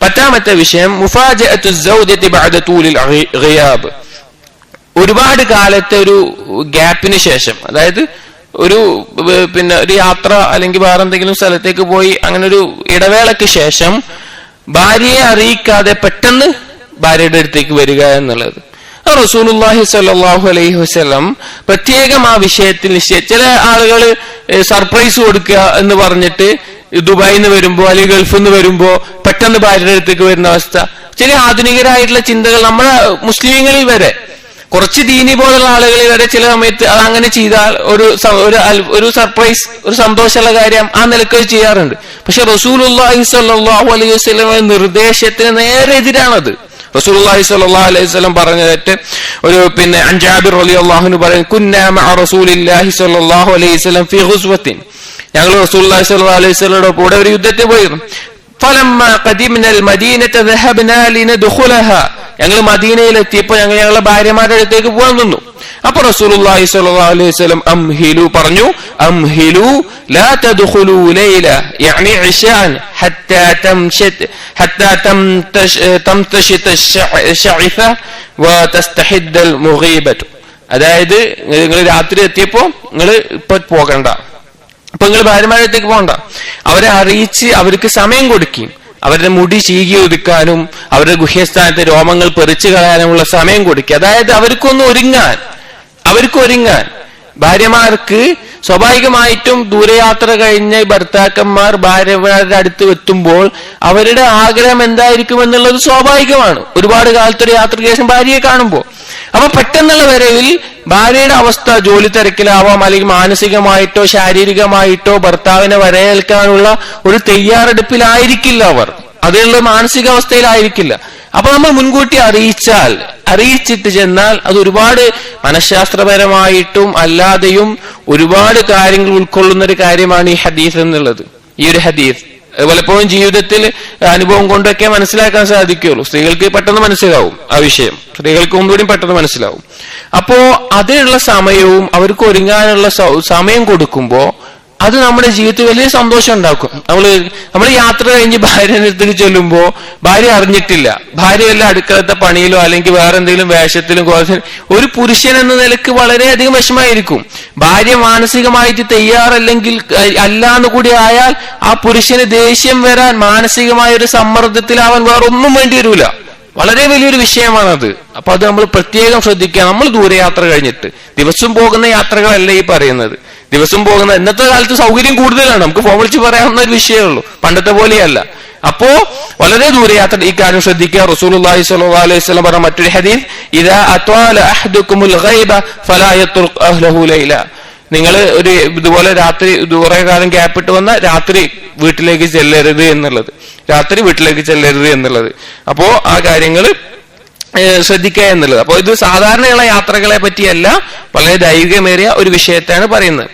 പത്താമത്തെ വിഷയം മുഫാജഅത്തു സൗജതി ബഅദ തൂലിൽ ഗിയാബ്. ഒരുപാട് കാലത്തെ ഒരു ഗ്യാപ്പിന് ശേഷം, അതായത് ഒരു യാത്ര അല്ലെങ്കിൽ വേറെ എന്തെങ്കിലും സ്ഥലത്തേക്ക് പോയി അങ്ങനെ ഒരു ഇടവേളയ്ക്ക് ശേഷം ഭാര്യയെ അറിയിക്കാതെ പെട്ടെന്ന് ഭാര്യയുടെ അടുത്തേക്ക് വരിക എന്നുള്ളത് റസൂലുള്ളാഹി സ്വല്ലല്ലാഹു അലൈഹി വസല്ലം പ്രത്യേകം ആ വിഷയത്തിൽ നിശ്ചയിച്ച. ചില ആളുകൾ സർപ്രൈസ് കൊടുക്കുക എന്ന് പറഞ്ഞിട്ട് ദുബായിൽ നിന്ന് വരുമ്പോ അല്ലെങ്കിൽ ഗൾഫിൽ നിന്ന് വരുമ്പോ പെട്ടെന്ന് ഭാര്യയുടെ അടുത്തേക്ക് വരുന്ന അവസ്ഥ, ചില ആധുനികരായിട്ടുള്ള ചിന്തകൾ നമ്മുടെ മുസ്ലിങ്ങളിൽ വരെ, കുറച്ച് ദീനി പോലുള്ള ആളുകളിൽ വരെ ചില സമയത്ത് അത് അങ്ങനെ ചെയ്താൽ ഒരു സർപ്രൈസ്, ഒരു സന്തോഷമുള്ള കാര്യം ആ നിലക്ക് ചെയ്യാറുണ്ട്. പക്ഷെ റസൂലുള്ളാഹി സ്വല്ലല്ലാഹു അലൈഹി വസല്ലം നിർദ്ദേശത്തിന് നേരെ എതിരാണത്. റസൂലുള്ളാഹി സ്വല്ലല്ലാഹു അലൈഹി വസല്ലം പറഞ്ഞിട്ട് ഒരു അൻ ജാബിർ റളിയല്ലാഹു അൻഹു പറയുന്നു, കുന്നാ മഅ റസൂലില്ലാഹി സ്വല്ലല്ലാഹു അലൈഹി വസല്ലം ഫീ ഗുസ്വത്തിൻ, ഞങ്ങൾ റസൂലുള്ളാഹി സ്വല്ലല്ലാഹു അലൈഹി വസല്ലമയുടെ കൂടെ ഒരു യുദ്ധത്തിൽ പോയിരുന്നു. ഫലമ്മാ ഖദിംനൽ മദീനത ദഹബ്നാ ലിനദ്ഖുലഹാ, ഞങ്ങൾ മദീനയിലെത്തിയപ്പോൾ ഞങ്ങൾ ഞങ്ങളുടെ ഭാര്യമാരുടെ അടുത്തേക്ക് പോകാൻ നിന്നു. അപ്പൊ റസൂലുള്ളാഹി സ്വല്ലല്ലാഹു അലൈഹി വസല്ലം അംഹിലു പറഞ്ഞു, അംഹിലു ലാ തദ്ഖുലൂ ലൈല യഅനി ഇശാൻ ഹത്താ തംതശിത അശ്ശഇഫ വതസ്തഹിദ്ദൽ മുഗീബതു. അതായത് നിങ്ങൾ രാത്രി എത്തിയപ്പോ നിങ്ങൾ ഇപ്പൊ പോകണ്ട, അപ്പൊ നിങ്ങൾ ഭാര്യമാരുടെ അടുത്തേക്ക് പോകണ്ട, അവരെ അറിയിച്ച് അവർക്ക് സമയം കൊടുക്കും, അവരുടെ മുടി ചീകി ഒതുക്കാനും അവരുടെ ഗുഹ്യസ്ഥാനത്തെ രോമങ്ങൾ പെറിച്ചു കളയാനുമുള്ള സമയം കൊടുക്കുക. അതായത് അവർക്കൊന്ന് ഒരുങ്ങാൻ. ഭാര്യമാർക്ക് സ്വാഭാവികമായിട്ടും ദൂരയാത്ര കഴിഞ്ഞ ഭർത്താക്കന്മാർ ഭാര്യമാരുടെ അടുത്ത് എത്തുമ്പോൾ അവരുടെ ആഗ്രഹം എന്തായിരിക്കും എന്നുള്ളത് സ്വാഭാവികമാണ്. ഒരുപാട് കാലത്തൊരു യാത്രയ്ക്ക് ശേഷം ഭാര്യയെ കാണുമ്പോൾ അപ്പൊ പെട്ടെന്നുള്ള വരവിൽ ഭാര്യയുടെ അവസ്ഥ ജോലി തിരക്കിലാവാം, അല്ലെങ്കിൽ മാനസികമായിട്ടോ ശാരീരികമായിട്ടോ ഭർത്താവിനെ വരവേൽക്കാനുള്ള ഒരു തയ്യാറെടുപ്പിലായിരിക്കില്ല അവർ, അതിനുള്ള മാനസികാവസ്ഥയിലായിരിക്കില്ല. അപ്പൊ നമ്മൾ മുൻകൂട്ടി അറിയിച്ചിട്ട് ചെന്നാൽ അത് ഒരുപാട് മനഃശാസ്ത്രപരമായിട്ടും അല്ലാതെയും ഒരുപാട് കാര്യങ്ങൾ ഉൾക്കൊള്ളുന്ന ഒരു കാര്യമാണ് ഈ ഹദീസ് എന്നുള്ളത്. ഈ ഒരു ഹദീസ് പലപ്പോഴും ജീവിതത്തിൽ അനുഭവം കൊണ്ടൊക്കെ മനസ്സിലാക്കാൻ സാധിക്കുള്ളൂ. സ്ത്രീകൾക്ക് പെട്ടെന്ന് മനസ്സിലാവും ആ വിഷയം, സ്ത്രീകൾക്ക് ഒന്നുകൂടി പെട്ടെന്ന് മനസ്സിലാവും. അപ്പോ അതിനുള്ള സമയവും അവർക്ക് ഒരുങ്ങാനുള്ള സമയം കൊടുക്കുമ്പോ അത് നമ്മുടെ ജീവിതത്തിൽ വലിയ സന്തോഷം ഉണ്ടാക്കും. നമ്മൾ യാത്ര കഴിഞ്ഞ് ഭാര്യയുടെ അടുത്തേക്ക് ചെല്ലുമ്പോ ഭാര്യ അറിഞ്ഞിട്ടില്ല, ഭാര്യ വല്ല അടുക്കളത്തെ പണിയിലോ അല്ലെങ്കിൽ വേറെ എന്തെങ്കിലും വേഷത്തിലും ഒരു പുരുഷൻ എന്ന നിലക്ക് വളരെയധികം വിഷമായിരിക്കും. ഭാര്യ മാനസികമായിട്ട് തയ്യാറല്ലെങ്കിൽ അല്ലാന്ന് കൂടി ആയാൽ ആ പുരുഷന് ദേഷ്യം വരാൻ, മാനസികമായ ഒരു സമ്മർദ്ദത്തിലാവാൻ വേറെ ഒന്നും വേണ്ടി വരൂല. വളരെ വലിയൊരു വിഷയമാണത്. അപ്പൊ അത് നമ്മൾ പ്രത്യേകം ശ്രദ്ധിക്കുക. നമ്മൾ ദൂരയാത്ര കഴിഞ്ഞിട്ട് ദിവസം പോകുന്ന യാത്രകളല്ല ഈ പറയുന്നത്. ദിവസം പോകുന്ന ഇന്നത്തെ കാലത്ത് സൗകര്യം കൂടുതലാണ്, നമുക്ക് ഫോൺ വിളിച്ച് പറയാവുന്ന ഒരു വിഷയമുള്ളൂ, പണ്ടത്തെ പോലെയല്ല. അപ്പോ വളരെ ദൂരയാത്ര ഈ കാര്യം ശ്രദ്ധിക്കുക. റസൂലുള്ളാഹി സ്വല്ലല്ലാഹു അലൈഹി വസല്ലം പറഞ്ഞ മറ്റൊരു ഹദീസ്, ഇദാ അത്വാല അഹദുകുമുൽ ഗൈബ ഫലാ യത്റുഖ് അഹ്ലഹു ലൈല, നിങ്ങൾ ഒരു ഇതുപോലെ രാത്രി ദൂരെ കാലം ഗ്യാപ്പിട്ട് വന്ന രാത്രി വീട്ടിലേക്ക് ചെല്ലരുത് എന്നുള്ളത്. അപ്പോ ആ കാര്യങ്ങൾ ശ്രദ്ധിക്കുക എന്നുള്ളത്. അപ്പൊ ഇത് സാധാരണയുള്ള യാത്രകളെ പറ്റിയല്ല, വളരെ ദൈർഘ്യമേറിയ ഒരു വിഷയത്തെയാണ് പറയുന്നത്.